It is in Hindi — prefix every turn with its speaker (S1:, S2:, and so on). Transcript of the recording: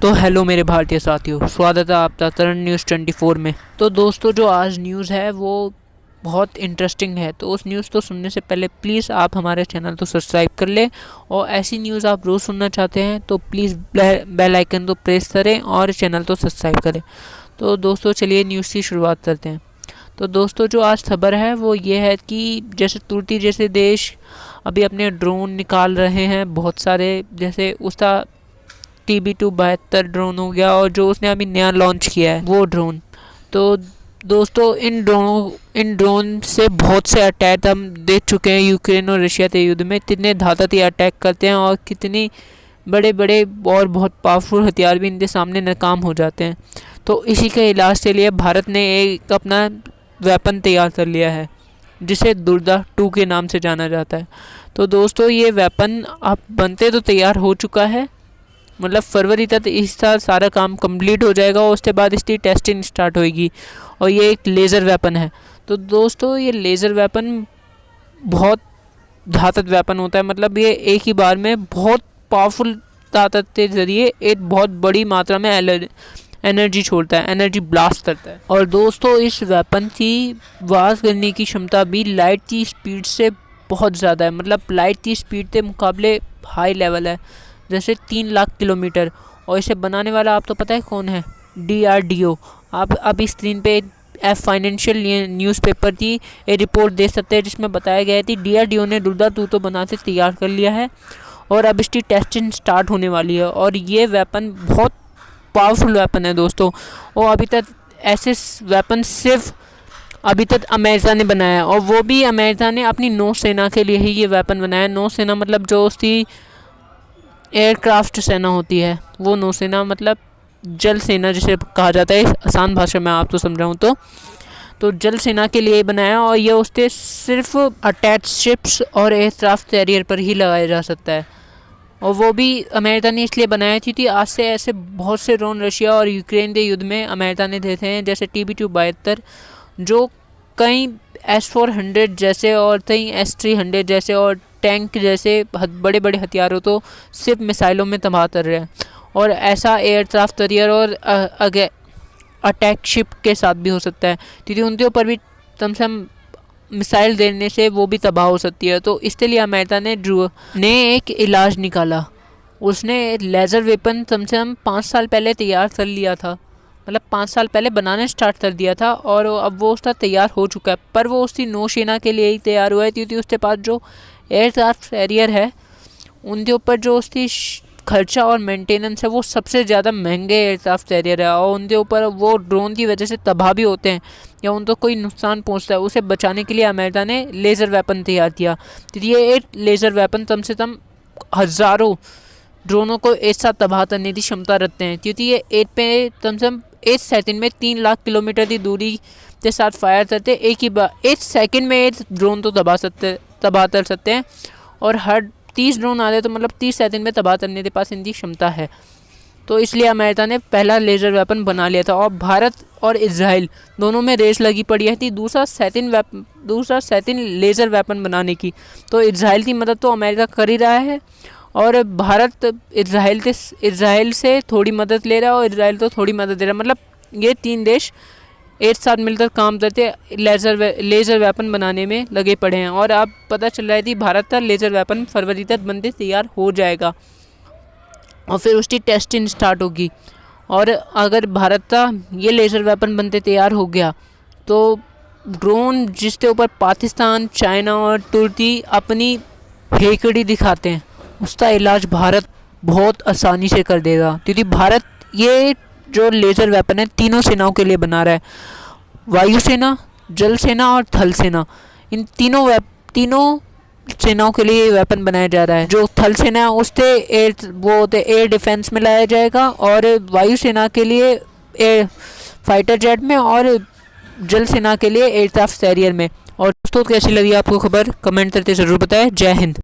S1: तो हेलो मेरे भारतीय साथियों, स्वागत है आपका करंट न्यूज़ 24 में। तो दोस्तों, जो आज न्यूज़ है वो बहुत इंटरेस्टिंग है। तो उस न्यूज़ को सुनने से पहले प्लीज़ आप हमारे चैनल को सब्सक्राइब कर लें, और ऐसी न्यूज़ आप रोज़ सुनना चाहते हैं तो प्लीज़ बेल आइकन को प्रेस करें और चैनल को सब्सक्राइब करें। तो दोस्तों, चलिए न्यूज़ की शुरुआत करते हैं। तो दोस्तों, जो आज खबर है वो ये है कि जैसे तुर्की जैसे देश अभी अपने ड्रोन निकाल रहे हैं बहुत सारे, जैसे उसका TB2-72 ड्रोन हो गया, और जो उसने अभी नया लॉन्च किया है वो ड्रोन। तो दोस्तों, इन ड्रोन से बहुत से अटैक हम देख चुके हैं यूक्रेन और रशिया के युद्ध में। कितने घातक ये अटैक करते हैं और कितनी बड़े बड़े और बहुत पावरफुल हथियार भी इनके सामने नाकाम हो जाते हैं। तो इसी के इलाज के लिए भारत ने एक अपना वेपन तैयार कर लिया है जिसे दुर्गा 2 के नाम से जाना जाता है। तो दोस्तों, ये वेपन अब बनते तो तैयार हो चुका है, मतलब फरवरी तक इस साल सारा काम कंप्लीट हो जाएगा और उसके बाद इसकी टेस्टिंग स्टार्ट होएगी। और ये एक लेज़र वेपन है। तो दोस्तों, ये लेज़र वेपन बहुत घातक वेपन होता है, मतलब ये एक ही बार में बहुत पावरफुल ताकत के ज़रिए एक बहुत बड़ी मात्रा में एनर्जी छोड़ता है, एनर्जी ब्लास्ट करता है। और दोस्तों, इस वेपन की वार करने की क्षमता भी लाइट की स्पीड से बहुत ज़्यादा है, मतलब लाइट की स्पीड के मुकाबले हाई लेवल है, जैसे 3 लाख किलोमीटर। और इसे बनाने वाला आप तो पता है कौन है? DRDO। आप अभी स्क्रीन पे फाइनेंशियल न्यूज़पेपर की एक रिपोर्ट देख सकते हैं जिसमें बताया गया है कि DRDO ने दुर्गा 2 तो बनाते तैयार कर लिया है और अब इसकी टेस्टिंग स्टार्ट होने वाली है। और ये वेपन बहुत पावरफुल वेपन है दोस्तों। और अभी तक ऐसे वेपन सिर्फ अभी तक अमेरिका ने बनाया है, और वो भी अमेरिका ने अपनी नौसेना के लिए ही ये वेपन बनाया है। नौसेना मतलब जो उसकी एयरक्राफ्ट सेना होती है, वो नौसेना मतलब जल सेना जिसे कहा जाता है, आसान भाषा में आप तो समझाऊँ तो जल सेना के लिए बनाया। और ये उसके सिर्फ अटैच शिप्स और एयरक्राफ्ट कैरियर पर ही लगाया जा सकता है, और वो भी अमेरिका ने इसलिए बनाया थी। आज से ऐसे बहुत से ड्रोन रशिया और यूक्रेन के युद्ध में अमेरिका ने देते हैं, जैसे TB2-72, जो कई S-400 जैसे और कई S-300 जैसे और टैंक जैसे बड़े बड़े हथियारों तो सिर्फ मिसाइलों में तबाह कर रहे हैं। और ऐसा एयरक्राफ्ट कैरियर और अटैक शिप के साथ भी हो सकता है, क्योंकि उनके ऊपर भी कम से कम मिसाइल देने से वो भी तबाह हो सकती है। तो इसके लिए अमेरिका ने एक इलाज निकाला। उसने लेज़र वेपन कम से कम 5 साल पहले तैयार कर लिया था, मतलब 5 साल पहले बनाने स्टार्ट कर दिया था, और अब वो उसका तैयार हो चुका है। पर वो उसकी नौसेना के लिए ही तैयार हुआ है, क्योंकि उसके पास जो एयरक्राफ्ट कैरियर है उनके ऊपर जो उसकी खर्चा और मेंटेनेंस है वो सबसे ज़्यादा महंगे एयरक्राफ्ट कैरियर है, और उनके ऊपर वो ड्रोन की वजह से तबाह भी होते हैं या उनको कोई नुकसान पहुंचता है। उसे बचाने के लिए अमेरिका ने लेज़र वेपन तैयार किया। तो ये एक लेज़र वेपन कम से कम हज़ारों ड्रोनों को एक साथ तबाह करने की क्षमता रखते हैं, क्योंकि ये एक पे कम से कम 1 सेकंड में 3 लाख किलोमीटर की दूरी के साथ फायर करते हैं। एक ही बार 1 सेकंड में एक ड्रोन तो तबाह कर सकते हैं, और हर 30 ड्रोन आ रहे तो मतलब 30 सेकंड में तबाह करने के पास इनकी क्षमता है। तो इसलिए अमेरिका ने पहला लेज़र वेपन बना लिया था, और भारत और इजराइल दोनों में रेस लगी पड़ी है थी दूसरा सेकंड लेज़र वेपन बनाने की। तो इजराइल की मदद तो अमेरिका कर ही रहा है, और भारत इजराइल से थोड़ी मदद ले रहा है, और इजराइल तो थोड़ी मदद दे रहा है। मतलब ये 3 देश एक साथ मिलकर काम करते लेज़र वेपन बनाने में लगे पड़े हैं। और अब पता चल रहा है कि भारत का लेज़र वेपन फरवरी तक बनते तैयार हो जाएगा, और फिर उसकी टेस्टिंग स्टार्ट होगी। और अगर भारत का ये लेज़र वेपन बनते तैयार हो गया तो ड्रोन जिसके ऊपर पाकिस्तान, चाइना और तुर्की अपनी हेकड़ी दिखाते हैं, उसका इलाज भारत बहुत आसानी से कर देगा, क्योंकि भारत ये जो लेज़र वेपन है तीनों सेनाओं के लिए बना रहा है। वायुसेना, जल सेना और थल सेना, इन तीनों सेनाओं के लिए वेपन बनाया जा रहा है। जो थल सेना है उससे एयर डिफेंस में लाया जाएगा, और वायुसेना के लिए एयर फाइटर जेट में, और जल सेना के लिए एयरक्राफ्ट कैरियर में। और दोस्तों, कैसी लगी आपको खबर? कमेंट करके ज़रूर बताएं। जय हिंद।